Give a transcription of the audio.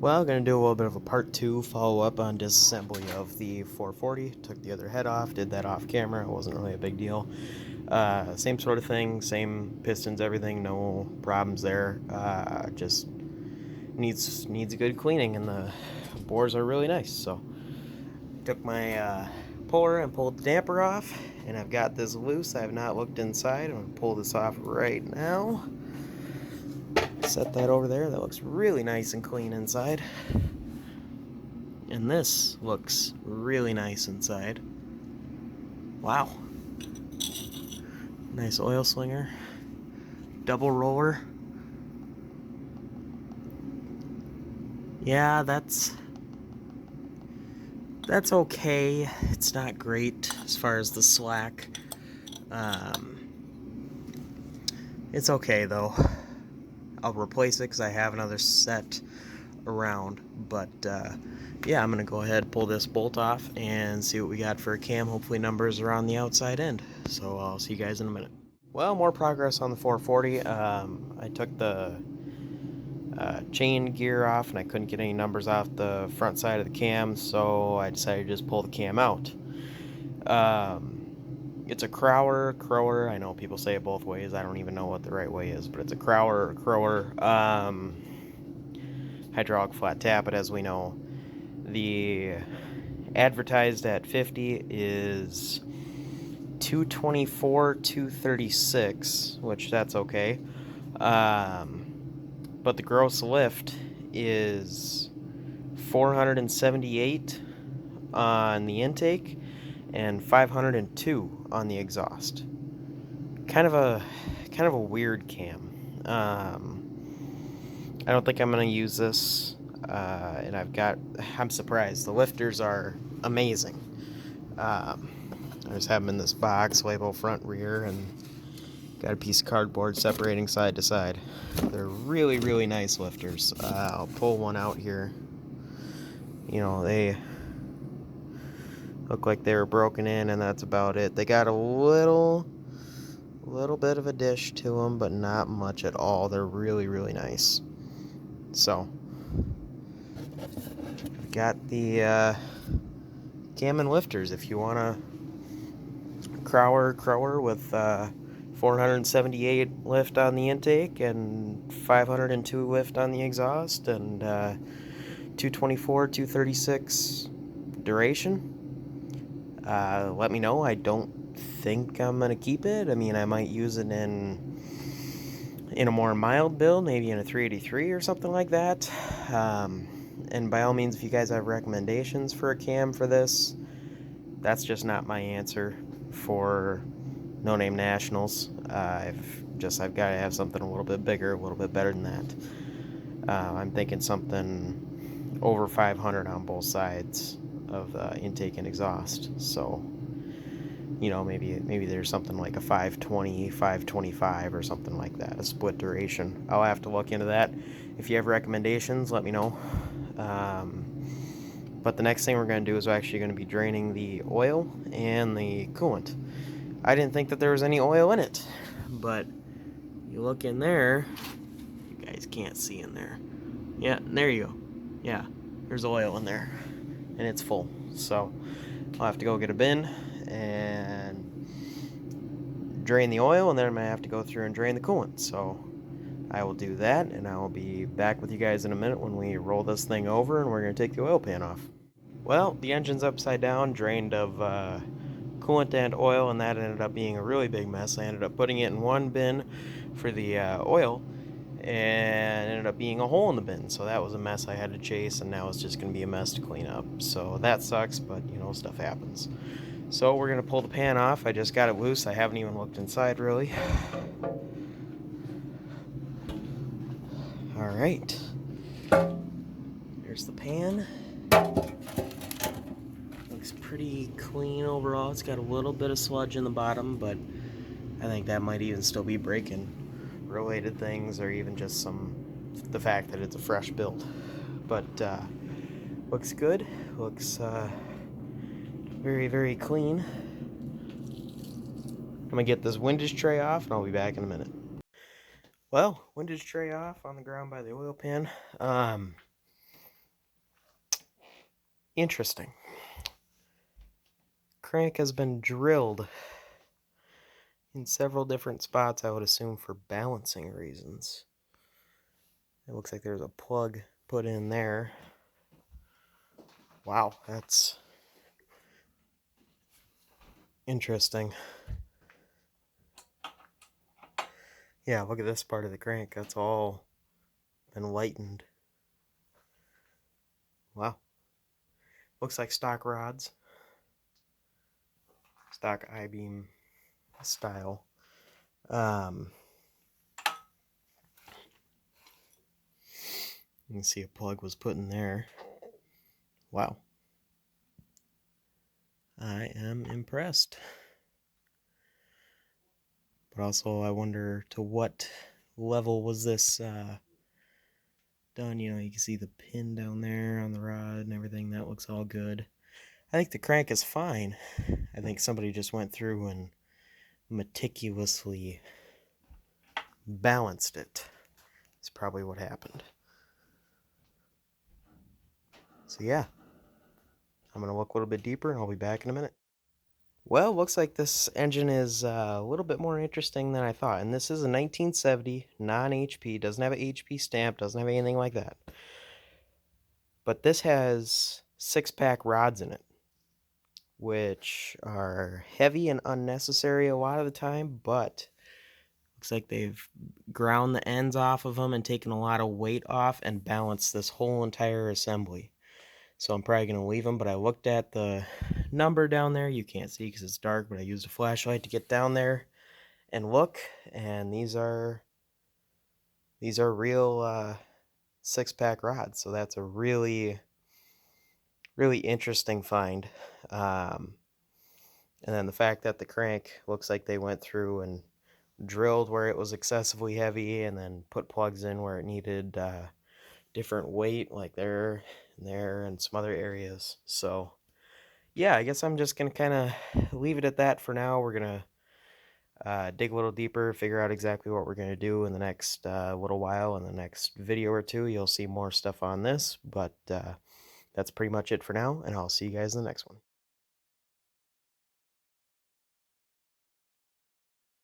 Well, I'm going to do a little bit of a part 2 follow-up on disassembly of the 440. Took the other head off, did that off camera. It wasn't really a big deal. Same sort of thing, same pistons, everything, no problems there. Just needs a good cleaning, and the bores are really nice. So took my puller and pulled the damper off, and I've got this loose. I have not looked inside. I'm going to pull this off right now. Set that over there. That looks really nice and clean inside. And this looks really nice inside. Wow. Nice oil slinger. Double roller. Yeah, that's okay. It's not great as far as the slack. It's okay though. I'll replace it because I have another set around, but yeah, I'm gonna go ahead and pull this bolt off and see what we got for a cam. Hopefully numbers are on the outside end, so I'll see you guys in a minute. Well, more progress on the 440. I took the chain gear off and I couldn't get any numbers off the front side of the cam, so I decided to just pull the cam out. It's a Crower. I know people say it both ways. I don't even know what the right way is, but it's a Crower. Hydraulic flat tappet, as we know. The advertised at 50 is 224, 236, which that's okay. But the gross lift is 478 on the intake and 502 on the exhaust. Kind of a weird cam. I don't think I'm gonna use this, and I'm surprised. The lifters are amazing. I just have them in this box, label front, rear, and got a piece of cardboard separating side to side. They're really, really nice lifters. I'll pull one out here. You know, they look like they were broken in, and that's about it. They got a little bit of a dish to them, but not much at all. They're really, really nice. So, got the cam and lifters. If you want a Crower with 478 lift on the intake and 502 lift on the exhaust, and 224, 236 duration, let me know. I don't think I'm gonna keep it. I mean, I might use it in a more mild build, maybe in a 383 or something like that. And by all means, if you guys have recommendations for a cam for this, that's just not my answer for No Name Nationals. I've got to have something a little bit bigger, a little bit better than that. I'm thinking something over 500 on both sides of intake and exhaust. So, you know, maybe there's something like a 520, 525 or something like that, a split duration. I'll have to look into that. If you have recommendations, let me know. But the next thing we're going to do is we're actually going to be draining the oil and the coolant. I didn't think that there was any oil in it, but you look in there, you guys can't see in there. Yeah, there you go. Yeah, there's oil in there, and it's full. So I'll have to go get a bin and drain the oil, and then I'm going to have to go through and drain the coolant. So I will do that, and I will be back with you guys in a minute when we roll this thing over and we're going to take the oil pan off. Well, the engine's upside down, drained of coolant and oil, and that ended up being a really big mess. I ended up putting it in one bin for the oil, and ended up being a hole in the bin, so that was a mess I had to chase, and now it's just going to be a mess to clean up. So that sucks, but you know, stuff happens. So we're going to pull the pan off. I just got it loose. I haven't even looked inside really. Alright, there's the pan. Looks pretty clean overall. It's got a little bit of sludge in the bottom, but I think that might even still be break-in related things, or even just the fact that it's a fresh build. But looks good. Looks very, very clean. I'm gonna get this windage tray off, and I'll be back in a minute. Well, windage tray off on the ground by the oil pan. Interesting. Crank has been drilled in several different spots, I would assume for balancing reasons. It looks like there's a plug put in there. Wow, that's interesting. Yeah, look at this part of the crank. That's all been lightened. Wow. Looks like stock rods. Stock I-beam style. You can see a plug was put in there. Wow. I am impressed. But also I wonder to what level was this done. You know, you can see the pin down there on the rod and everything. That looks all good. I think the crank is fine. I think somebody just went through and meticulously balanced it. That's probably what happened. So yeah, I'm going to look a little bit deeper and I'll be back in a minute. Well, looks like this engine is a little bit more interesting than I thought. And this is a 1970 non-HP, doesn't have an HP stamp, doesn't have anything like that. But this has 6-pack rods in it, which are heavy and unnecessary a lot of the time, but looks like they've ground the ends off of them and taken a lot of weight off and balanced this whole entire assembly. So I'm probably going to leave them, but I looked at the number down there. You can't see because it's dark, but I used a flashlight to get down there and look, and these are real 6-pack rods. So that's a really interesting find. And then the fact that the crank looks like they went through and drilled where it was excessively heavy and then put plugs in where it needed different weight, like there and there and some other areas. So yeah, I guess I'm just gonna kind of leave it at that for now. We're gonna dig a little deeper, figure out exactly what we're gonna do in the next little while. In the next video or two, you'll see more stuff on this, but that's pretty much it for now, and I'll see you guys in the next one.